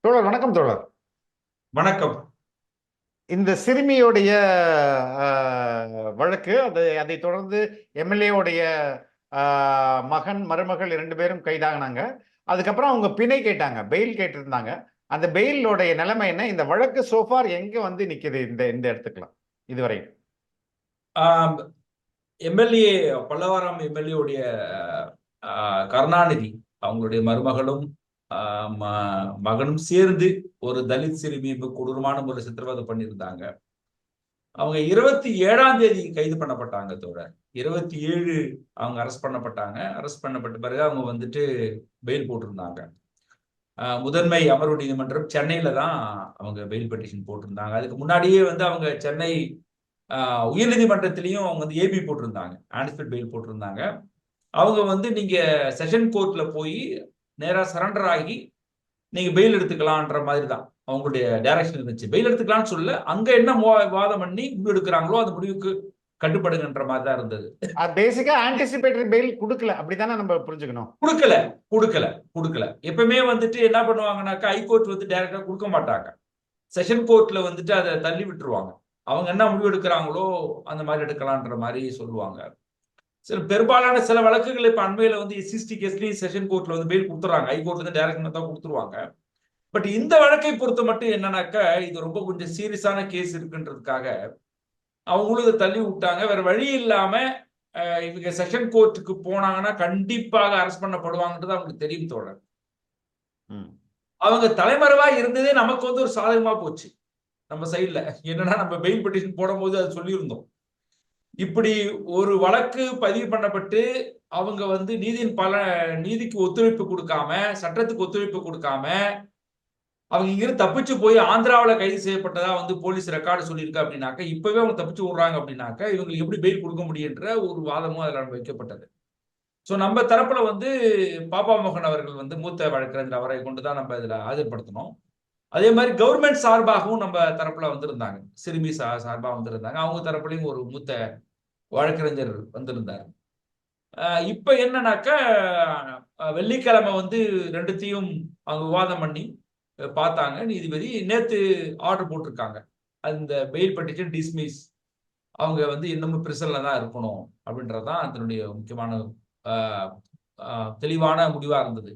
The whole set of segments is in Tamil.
தோழர் வணக்கம் தோழர். வணக்கம். இந்த சிறுமியுடைய வழக்கு அதை தொடர்ந்து எம்எல்ஏவுடைய மகன் மருமகள் 2 பேரும் கைதாகினாங்க. அதுக்கப்புறம் அவங்க பிணை கேட்டாங்க, பெயில் கேட்டிருந்தாங்க. அந்த பெயிலோடைய நிலைமை என்ன? இந்த வழக்கு சோஃபார் எங்க வந்து நிக்குது இந்த இந்த இடத்துக்குலாம் இதுவரை? எம்எல்ஏ பல்லவராம் எம்எல்ஏ உடைய கருணாநிதி அவங்களுடைய மருமகளும் மகனும் சேர்ந்து ஒரு தலித் சிறுமி கொடூரமான முறை சித்திரவதை பண்ணியிருந்தாங்க. அவங்க 27ஆம் தேதி கைது பண்ணப்பட்டாங்க தோழர். 27 அவங்க அரெஸ்ட் பண்ணப்பட்டாங்க. அரெஸ்ட் பண்ணப்பட்ட பிறகு அவங்க வந்துட்டு பெயில் போட்டிருந்தாங்க. முதன்மை அமர்வு நீதிமன்றம் சென்னையில தான் அவங்க பெயில் பெட்டிஷன் போட்டிருந்தாங்க. அதுக்கு முன்னாடியே வந்து அவங்க சென்னை உயர்நீதிமன்றத்திலையும் அவங்க வந்து ஏபி போட்டிருந்தாங்க, ஆன்டிசிபேட் பெயில் போட்டிருந்தாங்க. அவங்க வந்து நீங்க செஷன் கோர்ட்ல போய் நேரா சரண்டர் ஆகி நீங்க பெயில் எடுத்துக்கலான்ற மாதிரி தான் அவங்களுடைய டைரக்ஷன் இருந்துச்சு. பெயில் எடுத்துக்கலாம்னு சொல்ல, அங்க என்ன வாதம் பண்ணி முடிவு எடுக்கிறாங்களோ அந்த முடிவுக்கு கட்டுப்படுங்கன்ற மாதிரி தான் இருந்தது. பேசிக்கா ஆன்டிசிபேட்டரி பெயில் கொடுக்கல, அப்படித்தானே நம்ம புரிஞ்சுக்கணும். கொடுக்கல கொடுக்கல கொடுக்கல. எப்பவுமே வந்துட்டு என்ன பண்ணுவாங்கன்னாக்கா, ஹைகோர்ட் வந்து டைரக்டா கொடுக்க மாட்டாங்க. செஷன் கோர்ட்ல வந்துட்டு அதை தள்ளி விட்டுருவாங்க. அவங்க என்ன முடிவு எடுக்கிறாங்களோ அந்த மாதிரி எடுக்கலான்ற மாதிரி சொல்லுவாங்க. பெரும்பாலான சில வழக்குகள் இப்ப அண்மையில வந்து எஸ்சிஎஸ்டி கேஸ்லயும் செஷன் கோர்ட்ல வந்து பெயில் கொடுத்துறாங்க. ஹைகோர்ட்ல இருந்து டைரக்ஷன் தான் கொடுத்துருவாங்க. பட் இந்த வழக்கை பொறுத்த மட்டும் என்னன்னாக்கா, இது ரொம்ப கொஞ்சம் சீரியஸான கேஸ் இருக்குன்றதுக்காக அவங்களும் இதை தள்ளி விட்டாங்க. வேற வழி இல்லாம இவங்க செஷன் கோர்ட்டுக்கு போனாங்கன்னா கண்டிப்பாக அரெஸ்ட் பண்ணப்படுவாங்கன்றது அவங்களுக்கு தெரியும் தோழர். அவங்க தலைமறைவா இருந்ததே நமக்கு வந்து ஒரு சாதகமா போச்சு. நம்ம சைட்ல என்னன்னா, நம்ம பெயில் பெட்டிஷன் போடும்போது அது சொல்லியிருந்தோம். இப்படி ஒரு வழக்கு பதிவு பண்ணப்பட்டு அவங்க வந்து நீதிக்கு ஒத்துழைப்பு கொடுக்காம, சட்டத்துக்கு ஒத்துழைப்பு கொடுக்காம அவங்க இங்கிருந்து தப்பிச்சு போய் ஆந்திராவில் கைது செய்யப்பட்டதா வந்து போலீஸ் ரெக்கார்டு சொல்லியிருக்கு அப்படின்னாக்க, இப்பவே அவங்க தப்பிச்சு விடுறாங்க அப்படின்னாக்க இவங்களுக்கு எப்படி பெயில் கொடுக்க முடியுன்ற ஒரு வாதமும் அதில் வைக்கப்பட்டது. ஸோ நம்ம தரப்புல வந்து பாப்பா மோகன் அவர்கள் வந்து மூத்த வழக்கறிஞர், அவரை கொண்டுதான் நம்ம இதுல ஆஜர்படுத்தணும். அதே மாதிரி கவர்மெண்ட் சார்பாகவும் நம்ம தரப்புல வந்திருந்தாங்க, சிறுமி சார்பாக வந்திருந்தாங்க. அவங்க தரப்புலையும் ஒரு மூத்த வழக்கறிஞர் வந்திருந்தார். இப்ப என்னன்னாக்கா, வெள்ளிக்கிழமை வந்து ரெண்டுத்தையும் அவங்க விவாதம் பண்ணி பார்த்தாங்க நீதிபதி. நேத்து ஆர்டர் போட்டிருக்காங்க, அந்த பெயில் பெட்டிஷன் டிஸ்மிஸ், அவங்க வந்து இன்னமும் பிரிசன்ல தான் இருக்கணும் அப்படின்றதான் அதனுடைய முக்கியமான தெளிவான முடிவா இருந்தது.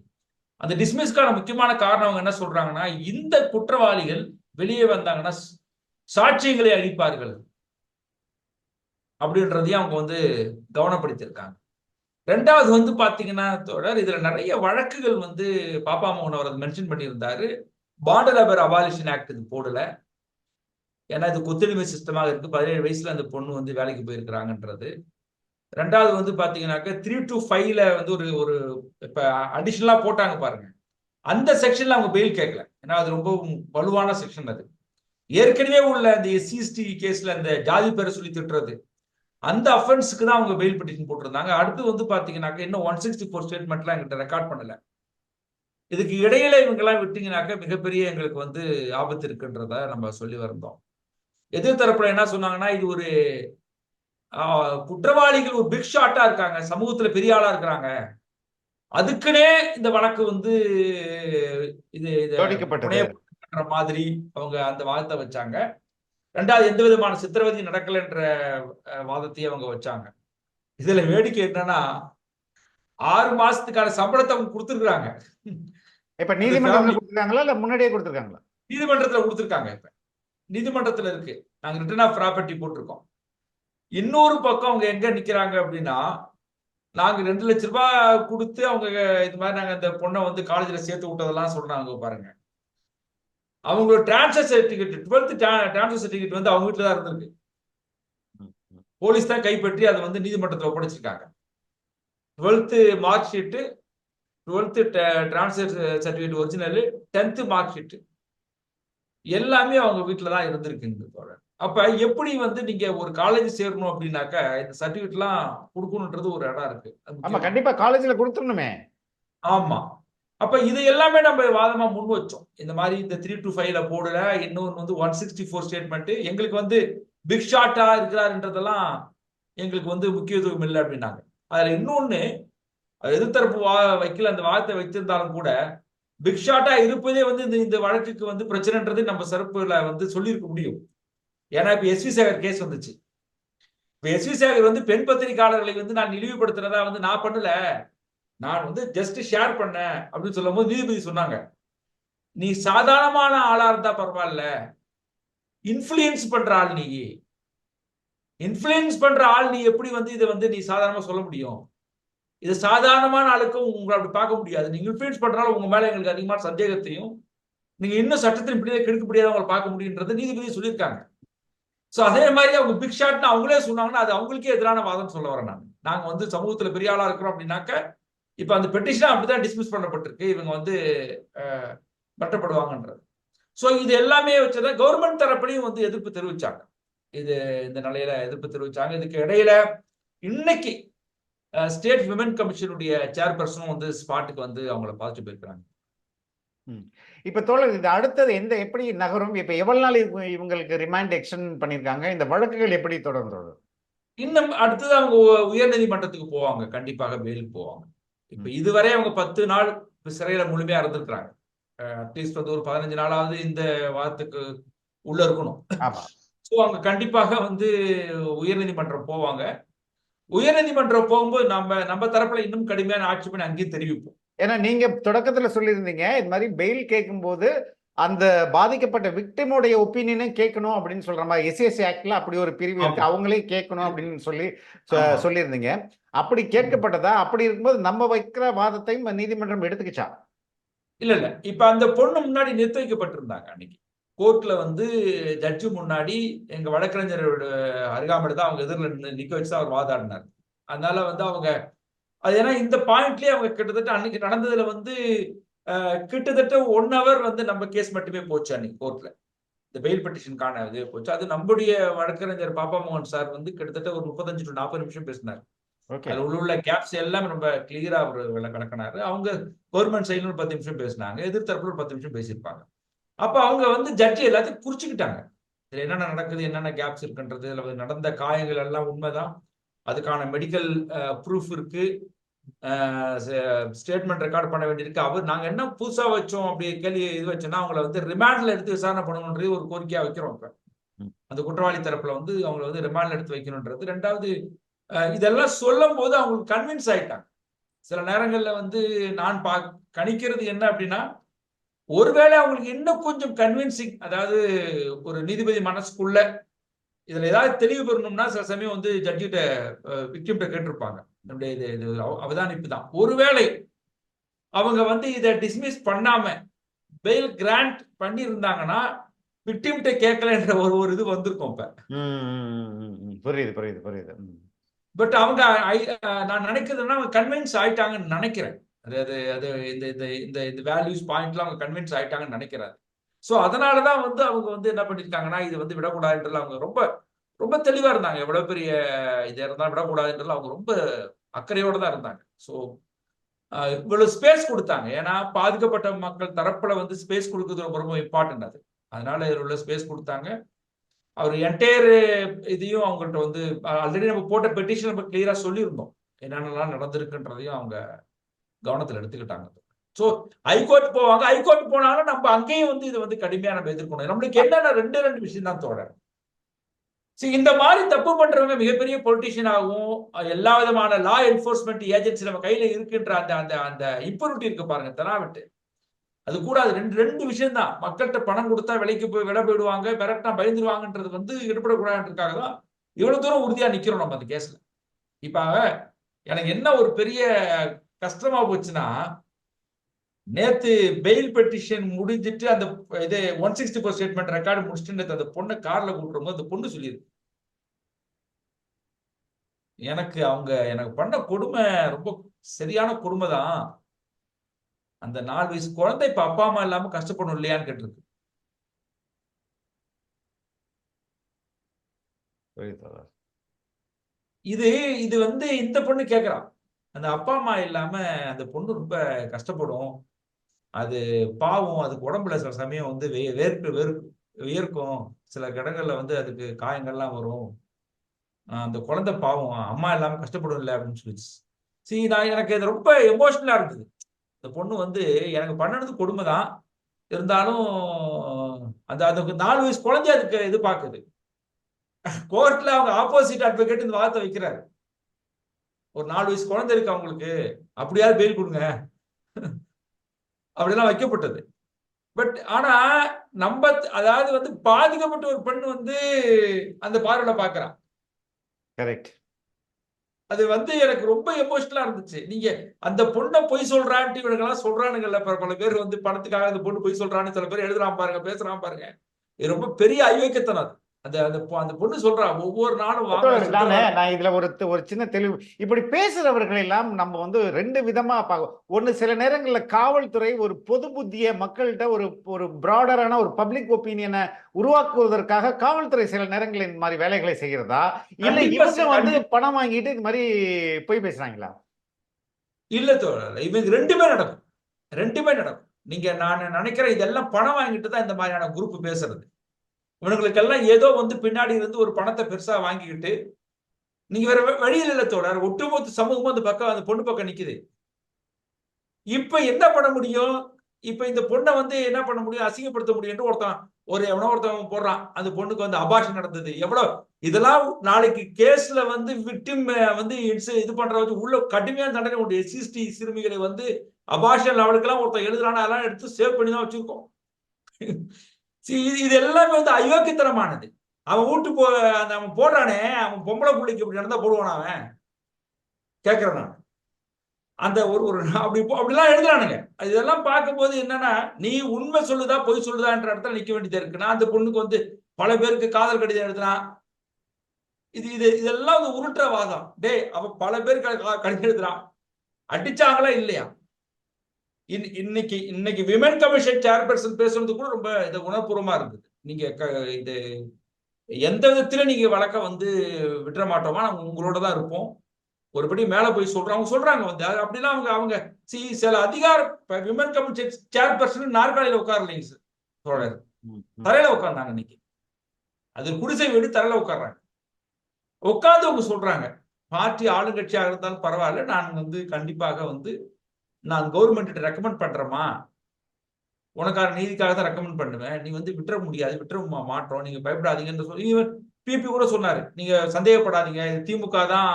அந்த டிஸ்மிஸ்க்கான முக்கியமான காரணம் அவங்க என்ன சொல்றாங்கன்னா, இந்த குற்றவாளிகள் வெளியே வந்தாங்கன்னா சாட்சியங்களை அளிப்பார்கள் அப்படின்றதையும் அவங்க வந்து கவனப்படுத்தியிருக்காங்க. ரெண்டாவது வந்து பாத்தீங்கன்னா தொடர், இதுல நிறைய வழக்குகள் வந்து பாப்பா மோகன் அவர் மென்ஷன் பண்ணியிருந்தாரு. பாண்ட் லேபர் அபாலிஷன் ஆக்ட் இது போடல, ஏன்னா இது கொத்தடிமை சிஸ்டமாக இருக்கு. 17 வயசுல அந்த பொண்ணு வந்து வேலைக்கு போயிருக்கிறாங்கன்றது. ரெண்டாவது வந்து பாத்தீங்கன்னாக்க 325ல வந்து ஒரு ஒரு இப்ப அடிஷனலா போட்டாங்க பாருங்க, அந்த செக்ஷன்ல அவங்க பெயில் கேட்கல. ஏன்னா அது ரொம்ப வலுவான செக்ஷன். அது ஏற்கனவே உள்ள அந்த எஸ்சிஎஸ்டி கேஸ்ல அந்த ஜாதி பேரை சொல்லி திட்டுறது, அந்த அஃபென்ஸ்க்கு தான் அவங்க பெயில் பெட்டிஷன் போட்டிருந்தாங்க. அடுத்து வந்து பாத்தீங்கன்னாக்க இன்னும் 164 ஸ்டேட்மெண்ட்லாம் எங்கிட்ட ரெக்கார்ட் பண்ணல. இதுக்கு இடையில இவங்க எல்லாம் விட்டீங்கன்னாக்க மிகப்பெரிய எங்களுக்கு வந்து ஆபத்து இருக்குன்றத நம்ம சொல்லி வந்தோம். எதிர்த்தரப்புல என்ன சொன்னாங்கன்னா, இது ஒரு குற்றவாளிகள் ஒரு பிக் ஷாட்டா இருக்காங்க, சமூகத்துல பெரிய ஆளா இருக்கிறாங்க, அதுக்குன்னே இந்த வழக்கு வந்து இது மாதிரி அவங்க அந்த வாதத்தை வச்சாங்க. ரெண்டாவது, எந்த விதமான சித்திரவதை நடக்கலன்ற வாதத்தையும் அவங்க வச்சாங்க. இதுல வேடிக்கை என்னன்னா, 6 மாசத்துக்கான சம்பளத்தை அவங்க கொடுத்துருக்காங்க. இப்ப நீதிமன்றத்தில் கொடுத்துருக்காங்களா இல்ல முன்னாடியே கொடுத்துருக்காங்களா? நீதிமன்றத்துல கொடுத்துருக்காங்க. இப்ப நீதிமன்றத்துல இருக்கு, நாங்க ரிட்டர்ன் ஆஃப் ப்ராப்பர்ட்டி போட்டிருக்கோம். இன்னொரு பக்கம் அவங்க எங்க நிக்கிறாங்க அப்படின்னா, நாங்க 2 லட்சம் ரூபாய் கொடுத்து அவங்க இது மாதிரி நாங்க அந்த பொண்ணை வந்து காலேஜ்ல சேர்த்து விட்டதெல்லாம் சொல்றாங்க பாருங்க. அவங்களோட transfer certificate, 12th transfer certificate வந்து அவங்க வீட்டுல தான் இருந்திருக்கு. போலீஸ் தான் கைப்பற்றி அதை வந்து நீதிமன்றத்தில் ஒப்படைச்சிருக்காங்க. 12th mark sheet, 12th transfer certificate original, 10th mark sheet எல்லாமே அவங்க வீட்டுல தான் இருந்திருக்கு. அப்ப எப்படி வந்து நீங்க ஒரு காலேஜ் சேரணும் அப்படின்னாக்க இந்த சர்டிபிகேட் எல்லாம் கொடுக்கணும்ன்றது ஒரு இடம் இருக்கு. ஆமா, கண்டிப்பா காலேஜ்ல கொடுத்துடணுமே. ஆமா. அப்ப இது எல்லாமே நம்ம வாதமா முன் வச்சோம். இந்த மாதிரி இந்த 325ல போடல, இன்னொன்று வந்து 164 ஸ்டேட்மெண்ட் எங்களுக்கு வந்து பிக் ஷாட்டா இருக்கிறாருன்றதெல்லாம் எங்களுக்கு வந்து முக்கியத்துவம் இல்லை அப்படின்னாங்க. அதுல இன்னொன்னு, எதிர்த்தரப்பு வைக்கல, அந்த வாதத்தை வைத்திருந்தாலும் கூட பிக் ஷாட்டா இருப்பதே வந்து இந்த வழக்குக்கு வந்து பிரச்சனைன்றது நம்ம சிறப்புல வந்து சொல்லியிருக்க முடியும். ஏன்னா இப்ப எஸ் வி சேகர் கேஸ் வந்துச்சு. இப்ப எஸ் வி சேகர் வந்து பெண் பத்திரிகையாளர்களை வந்து நான் இழிவுபடுத்துறதா வந்து நான் பண்ணல, நான் வந்து ஜஸ்ட் ஷேர் பண்ணேன் அப்படின்னு சொல்லும் போது நீதிபதி சொன்னாங்க, நீ சாதாரணமான ஆளா இருந்தா பரவாயில்ல, இன்ஃபுளுயன்ஸ் பண்ற ஆள் நீ, இன்ஃபுளுயன்ஸ் பண்ற ஆள் நீ எப்படி வந்து இதை வந்து நீ சாதாரணமா சொல்ல முடியும்? இது சாதாரணமான ஆளுக்கும் உங்களை அப்படி பார்க்க முடியாது. நீங்க இன்ஃபுளுயன்ஸ் பண்றனால உங்க மேல எங்களுக்கு அதிகமான சந்தேகத்தையும், நீங்க இன்னும் சட்டத்தின் இப்படியே கெடுக்கப்படியாத அவங்களை பார்க்க முடியுன்றது நீதிபதி சொல்லியிருக்காங்க. சோ அதே மாதிரி அவங்க பிக் ஷாட்னு அவங்களே சொன்னாங்கன்னா அது அவங்களுக்கே எதிரான வாதம் சொல்ல வரேன் நான். நாங்க வந்து சமூகத்துல பெரிய ஆளா இருக்கிறோம் அப்படின்னாக்க, இப்ப அந்த பெட்டிஷன் அப்படிதான் டிஸ்மிஸ் பண்ணப்பட்டிருக்கு. இவங்க வந்து மட்டப்படுவாங்கன்றது. சோ இது எல்லாமே வச்சதான் கவர்மெண்ட் தரப்புலையும் வந்து எதிர்ப்பு தெரிவிச்சாங்க. இது இந்த நிலையில எதிர்ப்பு தெரிவிச்சாங்க. இதுக்கு இடையில இன்னைக்கு ஸ்டேட் விமன் கமிஷனுடைய சேர்பர்சனும் வந்து ஸ்பாட்டுக்கு வந்து அவங்கள பார்த்துட்டு போயிருக்காங்க. இப்ப தோழர் இது அடுத்தது எப்படி நகரும்? இப்ப எவ்வளவு நாள் இவங்களுக்கு ரிமாண்ட் எக்ஸ்டெண்ட் பண்ணிருக்காங்க? இந்த வழக்குகள் எப்படி தொடரும்? இன்னும் அடுத்தது அவங்க உயர் நீதிமன்றத்துக்கு போவாங்க. கண்டிப்பாக பெயிலுக்கு போவாங்க. இப்ப இதுவரை அவங்க 10 நாள் சிறையில முழுமையா இருந்திருக்கிறாங்க. அட்லீஸ்ட் வந்து ஒரு 15 நாளாவது இந்த வாதத்துக்கு உள்ள இருக்கணும். சோ அவங்க கண்டிப்பாக வந்து உயர்நீதிமன்றம் போவாங்க. உயர்நீதிமன்றம் போகும்போது நம்ம தரப்புல இன்னும் கடுமையான ஆட்சேபனை அங்கேயும் தெரிவிப்போம். ஏன்னா நீங்க தொடக்கத்துல சொல்லியிருந்தீங்க இது மாதிரி பெயில் கேட்கும்போது அந்த பாதிக்கப்பட்ட விக்டிமோடைய ஒப்பீனியனை கேட்கணும் அப்படின்னு சொல்ற மாதிரி எஸ்எஸ்சி ஆக்ட்ல அப்படி ஒரு பிரிவு இருக்கு, அவங்களே கேட்கணும் அப்படின்னு சொல்லியிருந்தீங்க. அப்படி கேட்கப்பட்டதா? அப்படி இருக்கும்போது நம்ம வைக்கிற வாதத்தையும் நீதிமன்றம் எடுத்துக்கிச்சா? இல்ல இப்ப அந்த பொண்ணு முன்னாடி நிறுத்தி வைக்கப்பட்டிருந்தாங்க. அன்னைக்கு கோர்ட்ல வந்து ஜட்ஜு முன்னாடி எங்க வழக்கறிஞரோட அருகாமையில தான் அவங்க எதிரில் நிக்க வச்சு அவர் வாதாடினார். அதனால வந்து அவங்க அது ஏன்னா இந்த பாயிண்ட்லயே அவங்க கிட்டத்தட்ட அன்னைக்கு நடந்ததுல வந்து கிட்டத்தட்ட 1 hour வந்து நம்ம கேஸ் மட்டுமே போச்சு அன்னைக்கு கோர்ட்ல. இந்த பெயில் பெட்டிஷனுக்கான இது போச்சு. அது நம்முடைய வழக்கறிஞர் பாப்பா மோகன் சார் வந்து கிட்டத்தட்ட ஒரு 35 to 40 நிமிஷம் பேசினார். அதுல உள்ள கேப்ஸ் எல்லாம் நம்ம கிளியரா அவர் விளக்கினாரு. அவங்க கவர்மெண்ட் சைடுல ஒரு 10 நிமிஷம் பேசினாங்க, எதிர்த்தரப்புல ஒரு 10 நிமிஷம் பேசியிருப்பாங்க. அப்ப அவங்க வந்து ஜட்ஜி எல்லாத்தையும் குறிச்சுக்கிட்டாங்க. இதுல என்னென்ன நடக்குது, என்னென்ன கேப்ஸ் இருக்குன்றது, இதுல நடந்த காயங்கள் எல்லாம் உண்மைதான், அதுக்கான மெடிக்கல் ப்ரூஃப் இருக்கு, ஸ்டேட்மெண்ட் ரெக்கார்ட் பண்ண வேண்டியிருக்கு. நாங்க என்ன புதுசா வச்சோம் அப்படி கேள்வி இது வச்சோம்னா அவங்களை வந்து ரிமாண்ட்ல எடுத்து விசாரணை பண்ணணுன்றது ஒரு கோரிக்கையா வைக்கிறோம். இப்ப அந்த குற்றவாளி தரப்புல வந்து அவங்களை வந்து ரிமாண்ட்ல எடுத்து வைக்கணும்ன்றது. ரெண்டாவது இதெல்லாம் சொல்லும் போது அவங்களுக்கு கன்வின்ஸ் ஆயிட்டாங்க. சில நேரங்கள்ல வந்து நான் கணிக்கிறது என்ன அப்படின்னா, ஒருவேளை அவங்களுக்கு இன்னும் கொஞ்சம் கன்வின்சிங், அதாவது ஒரு நீதிபதி மனசுக்குள்ள இதுல ஏதாவது தெளிவு பெறணும்னா சில சமயம் வந்து ஜட்ஜிட்ட விக்டிம்கிட்ட கேட்டிருப்பாங்க. நம்முடைய இது அவதானிப்பு தான். ஒருவேளை அவங்க வந்து இதை டிஸ்மிஸ் பண்ணாம பெயில் கிராண்ட் பண்ணி இருந்தாங்கன்னா விக்டிம்கிட்ட கேட்கலன்ற ஒரு இது வந்திருக்கும். இப்ப புரியுது. பட் அவங்க நான் நினைக்கிறதுனா அவங்க கன்வின்ஸ் ஆயிட்டாங்கன்னு நினைக்கிறேன். அது இந்த வேல்யூஸ் பாயிண்ட்ல அவங்க கன்வின்ஸ் ஆயிட்டாங்கன்னு நினைக்கிறாரு. சோ அதனாலதான் வந்து அவங்க வந்து என்ன பண்ணிருக்காங்கன்னா இது வந்து விடக்கூடாதுன்றதுல அவங்க ரொம்ப ரொம்ப தெளிவா இருந்தாங்க. எவ்வளவு பெரிய இது இருந்தா விடக்கூடாதுன்றதுல அவங்க ரொம்ப அக்கறையோட தான் இருந்தாங்க. சோ இவ்வளவு ஸ்பேஸ் கொடுத்தாங்க. ஏன்னா பாதிக்கப்பட்ட மக்கள் தரப்புல வந்து ஸ்பேஸ் கொடுக்குறது ரொம்ப ரொம்ப இம்பார்ட்டன்ட். அதனால இதுல உள்ள ஸ்பேஸ் கொடுத்தாங்க. அவர் என்டையர் இதையும் அவங்கள்ட்ட வந்து ஆல்ரெடி நம்ம போட்ட பெட்டிஷன் நம்ம கிளியரா சொல்லியிருந்தோம், என்னென்னலாம் நடந்திருக்குன்றதையும் அவங்க கவனத்தில் எடுத்துக்கிட்டாங்க. சோ ஹைகோர்ட் போவாங்க. ஹைகோர்ட் போனாலும் நம்ம அங்கேயும் வந்து இதை வந்து கடுமையா நம்ம எதிர்க்கணும். நம்மளுக்கு என்னென்ன ரெண்டு விஷயம் தான் தோழர். இந்த மாதிரி தப்பு பண்றவங்க மிகப்பெரிய பொலிட்டிஷியன் ஆகும், எல்லா விதமான லா என்போர்ஸ்மெண்ட் ஏஜென்சி நம்ம கையில இருக்குன்ற அந்த இம்ப்யூனிட்டி இருக்கு பாருங்க, தெனாவிட்டு அது கூடாது. ரெண்டு விஷயம் தான். மக்கள்கிட்ட பணம் கொடுத்தா விலைக்கு போய் விலை போயிடுவாங்க, மிரட்டினா பயந்துருவாங்கன்றது வந்து ஈடுபடக்கூடாதுன்றதுக்காக தான் இவ்வளவு தூரம் உறுதியா நிக்கிறோம் நம்ம அந்த கேஸ்ல. இப்ப எனக்கு என்ன ஒரு பெரிய கஷ்டமா போச்சுன்னா, நேத்து பெயில் பெட்டிஷன் முடிஞ்சிட்டு அந்த இது 164 ஸ்டேட்மெண்ட் ரெக்கார்டு முடிச்சுட்டு அந்த பொண்ணை கார்ல கூட்டுறோம். அந்த பொண்ணு சொல்லியிருக்கு, எனக்கு பண்ண கொடுமை ரொம்ப சரியான கொடுமை தான். அந்த 4 வயசு குழந்தை இப்ப அப்பா அம்மா இல்லாம கஷ்டப்படும் இல்லையான்னு கேட்டிருக்கு. இது வந்து இந்த பொண்ணு கேட்கறான், அந்த அப்பா அம்மா இல்லாம அந்த பொண்ணு ரொம்ப கஷ்டப்படும், அது பாவம், அதுக்கு உடம்புல சில சமயம் வந்து வியர்க்கும், சில இடங்கள்ல வந்து அதுக்கு காயங்கள்லாம் வரும், அந்த குழந்தை பாவம் அம்மா இல்லாம கஷ்டப்படும் இல்லை அப்படின்னு சொல்லிச்சு. எனக்கு இது ரொம்ப எமோஷனலா இருந்தது. இந்த பொண்ணு வந்து எனக்கு பண்ணது கொடுமைதான், இருந்தாலும் அந்த அந்த 4 வயசு குழந்தை அதுக்கு இது பாக்குது. கோர்ட்ல அவங்க ஆப்போசிட் அட்வொகேட் இந்த வார்த்தை வைக்கிறாரு, ஒரு 4 வயசு குழந்தை இருக்கு அவங்களுக்கு, அப்படியாவது பெயில் கொடுங்க அப்படிலாம் வைக்கப்பட்டது. பட் ஆனா நம்ம அதாவது வந்து பாதிக்கப்பட்ட ஒரு பெண் வந்து அந்த பார்வையில பாக்குறான். கரெக்ட். அது வந்து எனக்கு ரொம்ப எமோஷனலா இருந்துச்சு. நீங்க அந்த பொண்ண பொய் சொல்றான்ட்டு இவனுங்கெல்லாம் சொல்றானுங்கல்ல, பல பேர் வந்து பணத்துக்காக அந்த பொண்ணு பொய் சொல்றான்னு சில பேர் எழுதுறான் பாருங்க, பேசுறான் பாருங்க. இது ரொம்ப பெரிய அயோக்கியத்தனம் அது. அந்த பொண்ணு சொல்றா ஒவ்வொரு நாளும் வாங்க நான் இதுல ஒரு சின்ன தெளிவு, இப்படி பேசுறவர்கள் எல்லாம் நம்ம வந்து 2 விதமா பார்க்கணும். ஒண்ணு, சில நேரங்கள்ல காவல்துறை ஒரு பொது புத்திய மக்கள்கிட்ட ஒரு பிராடரான ஒரு பப்ளிக் ஒப்பீனியனை உருவாக்குவதற்காக காவல்துறை சில நேரங்களில் இந்த மாதிரி வேலைகளை செய்கிறதா, இல்ல இவங்க வந்து பணம் வாங்கிட்டு இது மாதிரி போய் பேசுறாங்களா? இல்ல தோழர், இவங்க 2மே நடக்கும், 2மே நடக்கும். நீங்க நான் நினைக்கிறேன் இதெல்லாம் பணம் வாங்கிட்டு தான் இந்த மாதிரியான குரூப் பேசுறது. இவனுங்களுக்கெல்லாம் ஏதோ வந்து பின்னாடி இருந்து ஒரு பணத்தை பெருசா வாங்கிக்கிட்டு, நீங்க வேற வழியில் இல்ல தோழர், ஒட்டுமொத்த சமூகமும் அந்த பக்கம் அந்த பொண்ணு பக்கம் நிக்குது. இப்ப என்ன பண்ண முடியும்? இப்ப இந்த பொண்ணை வந்து என்ன பண்ண முடியும்? அசிங்கப்படுத்த முடியும். ஒருத்தன் போடுறான், அந்த பொண்ணுக்கு வந்து அபாஷன் நடந்தது, எவ்வளவு இதெல்லாம் நாளைக்கு கேஸ்ல வந்து விக்டிம் வந்து இது பண்ற வச்சு உள்ள கடுமையான தண்டனை உண்டு. எஸ்சிஎஸ்டி சிறுமிகளை வந்து அபாஷன் லெவலுக்கெல்லாம் ஒருத்தன் எழுதுறானா, அதெல்லாம் எடுத்து சேவ் பண்ணி தான் வச்சிருக்கோம். இது எல்லாமே வந்து அயோக்கியத்தனமானது. அவன் அவன் போடுறானே, அவன் பொம்பளை பிள்ளைக்கு இப்படி நடந்தா போடுவான் அவன்? கேட்கிறேன் நான். அந்த அப்படிலாம் எழுதுறானுங்க. இதெல்லாம் பார்க்கும்போது என்னன்னா, நீ உண்மை சொல்லுதா பொய் சொல்லுதான்ற இடத்துல நிக்க வேண்டியது இருக்கு. நான் அந்த பொண்ணுக்கு வந்து பல பேருக்கு காதல் கடிதம் எழுதுறான். இதெல்லாம் வந்து உருட்டுற வாதம். டேய், அவன் பல பேருக்கு கடிதம் எழுதுறான், அடிச்சாங்களா இல்லையா? இன்னைக்கு விமன் கமிஷன் சேர்பர்சன் பேசுறது கூட ரொம்ப உணர்வுபூர்வமா இருந்தது. நீங்க இது எந்த விதத்திலும் நீங்க வழக்க வந்து விட்டுற மாட்டோமா, நாங்க உங்களோட தான் இருப்போம், ஒருபடி மேல போய் சொல்றாங்க வந்து அப்படிலாம் அவங்க சில அதிகார விமன் கமிஷன் சேர்பர்சன் நாற்காலியில உட்காரலைங்க சார் தோழர், தரையில உட்கார்ந்தாங்க. இன்னைக்கு அது குடிசை வீடு, தரையில உட்கார்றாங்க. உட்கார்ந்து அவங்க சொல்றாங்க, பார்ட்டி ஆளுங்கட்சியாக இருந்தாலும் பரவாயில்ல, நான் வந்து கண்டிப்பாக வந்து நான் கவர்மெண்ட் ரெக்கமெண்ட் பண்றேமா, உனக்கான நீதிக்காக தான் ரெக்கமெண்ட் பண்ணுவேன், நீ வந்து விட்டுற முடியாது, விட்டுற மாட்டோம், நீங்க பயப்படாதீங்கன்னு சொல்லி ஈவன் பிபி கூட சொன்னாரு, நீங்க சந்தேகப்படாதீங்க, திமுக தான்,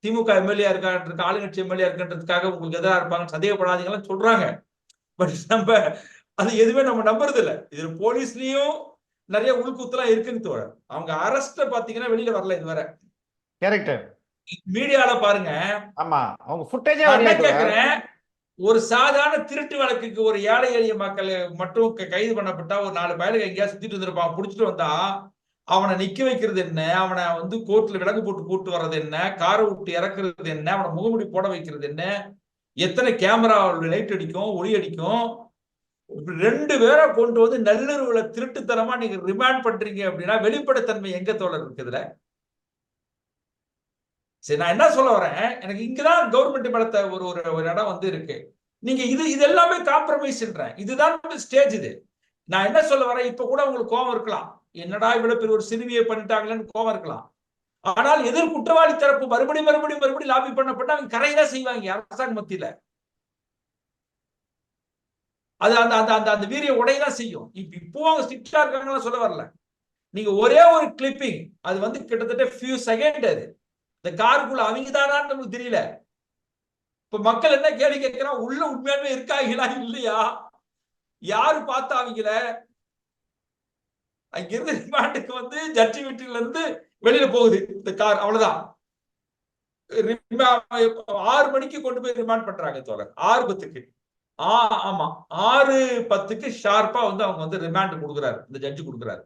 திமுக எம்எல்ஏ இருக்கான்றது, ஆளுங்கட்சி எம்எல்ஏ இருக்கின்றதுக்காக உங்களுக்கு எதிராக இருப்பாங்க, சந்தேகப்படாதீங்கன்னு சொல்றாங்க. பட் நம்ம அது எதுவுமே நம்ம நம்புறது இல்லை. இதுல போலீஸ்லயும் நிறைய உள்குத்துலாம் இருக்குன்னு தோழர். அவங்க அரெஸ்ட் பாத்தீங்கன்னா வெளியில வரல இதுவரை. கேரக்டர் மீடியால பாருங்க. ஆமா, அவங்க ஃபுட்டேஜே கேக்குறேன், ஒரு சாதாரண திருட்டு வழக்குக்கு ஒரு ஏழை எளிய மக்கள் மட்டும் கைது பண்ணப்பட்டா, ஒரு 4 பயலுக்கு எங்கேயாவது சுத்திட்டு வந்திருப்பான், புடிச்சிட்டு வந்தா அவனை நிக்க வைக்கிறது என்ன, அவனை வந்து கோர்ட்ல விலங்கு போட்டு கூட்டு வர்றது என்ன, காரை விட்டு இறக்குறது என்ன, அவனை முகமுடி போட வைக்கிறது என்ன, எத்தனை கேமரா லைட் அடிக்கும், ஒளி அடிக்கும். 2 பேரை கொண்டு வந்து நள்ளிரவுல திருட்டுத்தனமா நீங்க ரிமாண்ட் பண்றீங்க அப்படின்னா வெளிப்படைத்தன்மை எங்க தோழர் இருக்குதுல? சரி, நான் என்ன சொல்ல வரேன், எனக்கு இங்கதான் கவர்மெண்ட் மேலத்த ஒரு இடம் வந்து இருக்கு. நீங்க இது எல்லாமே காம்ப்ரமைஸ்ன்றேன். இதுதான் ஸ்டேஜ். இது நான் என்ன சொல்ல வரேன், இப்ப கூட உங்களுக்கு கோபம் இருக்கலாம், என்னடா இவ்வளவு பெரிய ஒரு சிறுமியை பண்ணிட்டாங்களேன்னு கோபம் இருக்கலாம். ஆனால் எதிர் குற்றவாளி தரப்பு மறுபடியும் லாபி பண்ணப்பட்டு அவங்க கரையதான் செய்வாங்க அரசாங்க மத்தியில. அது அந்த வீரிய உடையதான் செய்யும். இப்போ அவங்க ஸ்ட்ரிக்டா இருக்காங்கன்னு சொல்ல வரல. நீங்க ஒரே ஒரு கிளிப்பிங், அது வந்து கிட்டத்தட்ட ஃபியூ செகண்ட், அது இந்த காருக்குள்ள அவங்க தானான்னு நமக்கு தெரியல. இப்ப மக்கள் என்ன கேள்வி கேட்கிறான், உள்ள உண்மையாவே இருக்காங்களா இல்லையா, யாரு பார்த்தா அவங்கள? அங்கிருந்து ரிமாண்டுக்கு வந்து ஜட்ஜி வீட்டுல இருந்து வெளியில போகுது இந்த கார், அவ்வளவுதான். 6 மணிக்கு கொண்டு போய் ரிமாண்ட் பண்றாங்க தோழர், 6:10. ஆமா, 6:10 ஷார்ப்பா வந்து அவங்க வந்து ரிமாண்ட் கொடுக்குறாரு, இந்த ஜட்ஜி கொடுக்குறாரு.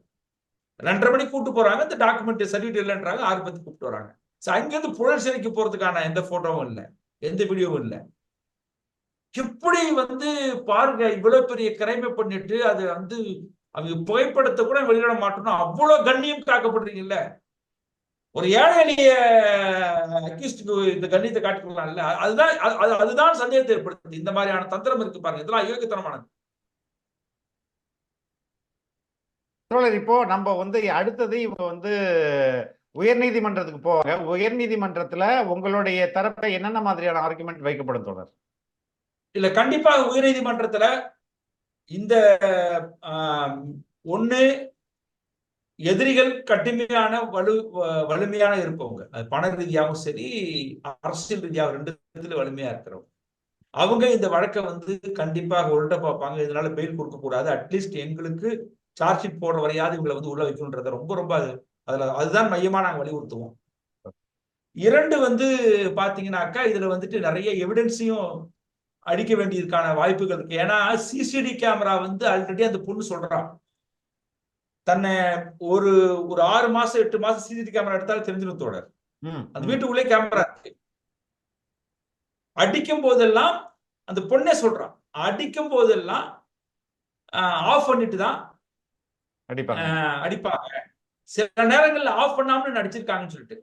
2:30 மணிக்கு கூட்டு போறாங்க, இந்த டாக்குமெண்ட் சர்டிபிகேட் இல்லைன்றாங்க, 6:10 கூப்பிட்டு வராங்க. அங்கிருந்து புழல் சிறைக்கு போறதுக்கான எந்த போட்டோவும் இல்லை, எந்த வீடியோவும் இல்லை. எப்படி வந்து பாருங்க, இவ்வளவு பெரிய கிரைமை பண்ணிட்டு அது வந்து அவங்க புகைப்படத்தை கூட வெளியிட மாட்டோம்னா அவ்வளவு கண்ணியம் காக்கப்படுறீங்கல்ல. ஒரு ஏழை எளிய அக்யூஸ்டுக்கு இந்த கண்ணியத்தை காட்டிக்கொள்ளலாம்ல. அதுதான் சந்தேகத்தை ஏற்படுத்துது. இந்த மாதிரியான தந்திரம் இருக்கு பாருங்க, இதெல்லாம் அயோக்கியத்தனமானது. இப்போ நம்ம வந்து அடுத்தது இவங்க வந்து உயர்நீதிமன்றத்துக்கு போவாங்க. உயர்நீதிமன்றத்துல உங்களுடைய தரப்பை என்னென்ன மாதிரியான ஆர்குமெண்ட் வைக்கப்படும் தோழர்? இல்ல கண்டிப்பாக உயர்நீதிமன்றத்துல இந்த ஒண்ணு எதிரிகள் கடுமையான வலிமையான இருப்பவங்க, அது பண ரீதியாகவும் சரி அரசியல் ரீதியாக ரெண்டு இடத்துல வலிமையா இருக்கிறவங்க, அவங்க இந்த வழக்கை வந்து கண்டிப்பாக உருட்ட பார்ப்பாங்க. இதனால பெயில் கொடுக்க கூடாது, அட்லீஸ்ட் எங்களுக்கு சார்ஜ் ஷீட் போடுற வரையாவது இவங்களை வந்து உள்ள வைக்கணுன்றத ரொம்ப ரொம்ப அதுதான் மையமா நாங்க வலியுறுத்துவோம். இரண்டு வந்து பாத்தீங்கன்னாக்கா இதுல வந்துட்டு நிறைய எவிடன்ஸையும் அடிக்க வேண்டியதுக்கான வாய்ப்புகள் இருக்கு. ஏன்னா சிசிடி கேமரா வந்து ஆல்ரெடி அந்த பொண்ணு சொல்றான், தன்னை ஒரு ஒரு 6 மாசம் 8 மாசம் சிசிடி கேமரா எடுத்தாலும் தெரிஞ்சிடும் தோழர். அந்த வீட்டுக்குள்ளே கேமரா இருக்கு. அடிக்கும் போதெல்லாம் அந்த பொண்ணே சொல்றான், அடிக்கும் போதெல்லாம் ஆஃப் பண்ணிட்டு தான் அடிப்பாங்க, சில நேரங்கள்ல ஆஃப் பண்ணாம நடிச்சிருக்காங்கன்னு சொல்லிட்டு.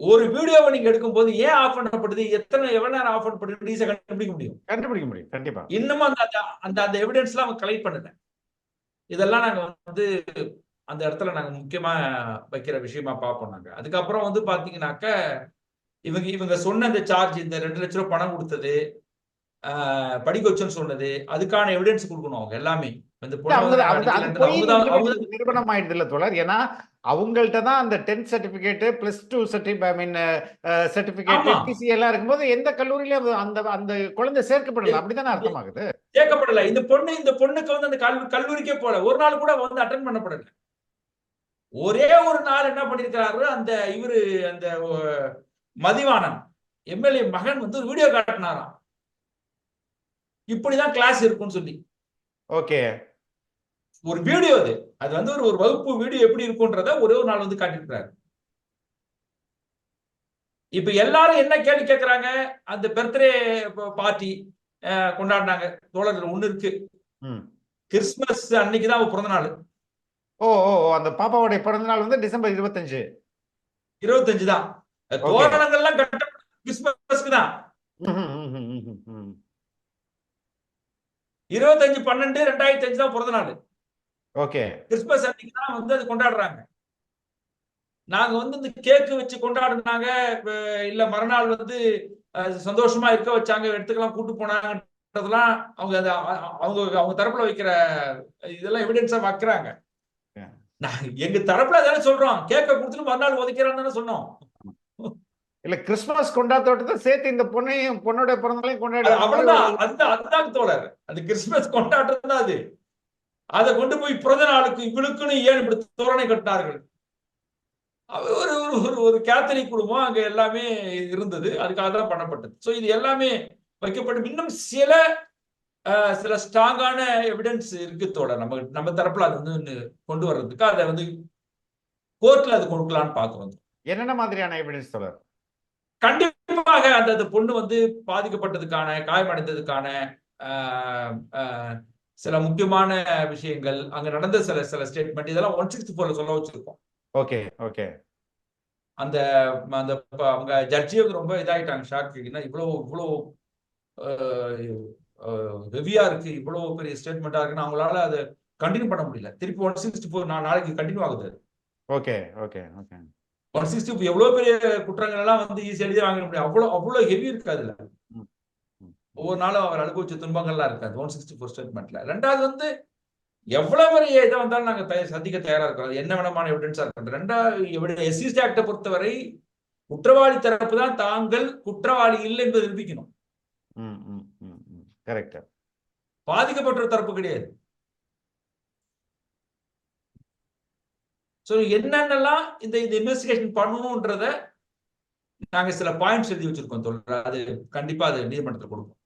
ஒரு வீடியோவை நீங்க எடுக்கும் போது ஏன் ஆஃப் பண்ணப்படுது, எவ்வளவு நேரம் ஆஃப் பண்ணப்படுது ஈஸியா கண்டுபிடிக்க முடியும். கண்டிப்பா இன்னமும் அந்த எவிடன்ஸ் எல்லாம் அவங்க கலெக்ட் பண்ணல. இதெல்லாம் நாங்க வந்து அந்த இடத்துல நாங்க முக்கியமா வைக்கிற விஷயமா பார்ப்போம். நாங்க அதுக்கப்புறம் வந்து பாத்தீங்கன்னாக்க இவங்க சொன்ன அந்த சார்ஜ், இந்த 2 லட்சம் ரூபாய் பணம் கொடுத்தது, படிக்க வச்சுன்னு சொன்னது, அதுக்கான எவிடன்ஸ் கொடுக்கணும் அவங்க எல்லாமே. நிரூபணம் ஆயிடுது இல்ல தோழர். ஏன்னா அவங்கள்ட்ட தான் அந்த 10th சர்டிபிகேட் +2 சர்டிபிகேட் டிசி எல்லாம் இருக்கும்போது எந்த கல்லூரியிலும் அந்த அந்த குழந்தை சேர்க்கப்படல, அப்படித்தானே அர்த்தமாகுது? சேர்க்கப்படல. இந்த பொண்ணுக்கு வந்து அந்த கல்லூரிக்கே போல, ஒரு நாள் கூட வந்து அட்டென்ட் பண்ணப்படல. ஒரே ஒரு நாள் என்ன பண்ணிருக்கிறாரு, அந்த இவரு அந்த மதிவாணன் எம்எல்ஏ மகன் வந்து ஒரு வீடியோ காட்டினாராம், இப்படிதான் கிளாஸ் இருக்கும்னு சொல்லி. ஓகே, ஒரு வீடியோ அது வந்து ஒரு வகுப்பு வீடியோ எப்படி இருக்கும்ன்றத ஒரே ஒரு நாள் வந்து காட்டியிருக்கிறாரு. இப்ப எல்லாரும் என்ன கேள்வி கேட்கிறாங்க, அந்த பர்த்டே பார்ட்டி கொண்டாடினாங்க தோழர்கள், ஒண்ணு இருக்கு, கிறிஸ்துமஸ் அன்னைக்குதான் அவ பிறந்த நாள். ஓ ஓ அந்த பாப்பாவுடைய பிறந்த நாள் வந்து டிசம்பர் 25 தான். தோரணங்கள்லாம் கிறிஸ்துமஸ்க்கு தான். 25/12/2005 தான் பிறந்த நாள். ஓகே, கிறிஸ்துமஸ் அன்னைக்கு தான் வந்து அது கொண்டாடுறாங்க. நாங்க வந்து இந்த கேக்கு வச்சு கொண்டாடுனாங்க, இல்ல மறுநாள் வந்து சந்தோஷமா இருக்க வச்சாங்க, எடுத்துக்கலாம் கூட்டு போனாங்கன்றதெல்லாம் அவங்க தரப்புல வைக்கிற இதெல்லாம் எவிடன்ஸா வைக்கிறாங்க. எங்க தரப்புல தானே சொல்றோம், கேக்க கொடுத்துட்டு மறுநாள் உதைக்கிறான்னு தானே சொன்னோம். இல்ல கிறிஸ்துமஸ் கொண்டாட்டத்தை சேர்த்து இந்த பொண்ணோட பிறந்தநாளையும் கொண்டாடி, அவ்வளவுதான். அதுதான் தோழர், அது கிறிஸ்துமஸ் கொண்டாட்டம் தான். அதை கொண்டு போய் பிறந்த நாளுக்கு இவளுக்குன்னு ஏன் இப்படி தோரணை கட்டினார்கள்? ஒரு கேத்தலிக் குடும்பம் அங்க எல்லாமே இருந்தது, அதுக்காக தான் பண்ணப்பட்டது. சோ இது எல்லாமே வைக்கப்படும். இன்னும் சில ஸ்ட்ராங்கான எவிடன்ஸ் இருக்கு தோழர், நம்ம தரப்புல அது வந்து கொண்டு வர்றதுக்கு, அதை வந்து கோர்ட்ல அது கொடுக்கலான்னு பாக்குறோம். என்னென்ன மாதிரியான எவிடன்ஸ் தோழர்? கண்டிப்பாக அந்த பொண்ணு வந்து பாதிக்கப்பட்டதுக்கான, காயமடைந்ததுக்கான சில முக்கியமான விஷயங்கள், அங்க நடந்த சில ஸ்டேட்மெண்ட், இதெல்லாம் 164 சொல்ல வச்சிருக்கோம். Okay okay. அந்த அவங்க ஜட்ஜி வந்து ரொம்ப இதாயிட்டாங்க, ஷாக். இவ்வளவு ஹெவியா இருக்கு, இவ்வளவு பெரிய ஸ்டேட்மெண்டா இருக்குன்னு அவங்களால அதை கண்டினியூ பண்ண முடியல. திருப்பி 164 நாளைக்கு கண்டினியூ ஆகுது. Okay okay okay. 164 எவ்வளவு பெரிய குற்றங்கள் எல்லாம் வந்து ஈஸியா எழுதி வாங்க முடியும், அவ்வளவு ஹெவி இருக்கு அதுல. ஒவ்வொரு நாளும் அவர் அனுபவிச்ச துன்பங்கள்லாம் இருக்காது 164 ஸ்டேட்மெண்ட்ல. ரெண்டாவது வந்து எவ்வளவு பெரிய இதை வந்தாலும் நாங்க சந்திக்க தயாரா இருக்கிறோம், என்ன விதமான எவிடன்ஸா இருக்கிறது. ரெண்டாவது எஸ்சிஎஸ்டி ஆக்டை பொறுத்தவரை குற்றவாளி தரப்பு தான் தாங்கள் குற்றவாளி இல்லை என்பதை நிரூபிக்கணும். கரெக்ட். பாதிக்கப்பட்ட தரப்பு கிடையாது. சோ என்னென்னலாம் இந்த இன்வெஸ்டிகேஷன் பண்ணணும்ன்றத நாங்க சில பாயிண்ட்ஸ் எழுதி வச்சிருக்கோம். அது கண்டிப்பா அது நீதிமன்றத்தில் கொடுப்போம்.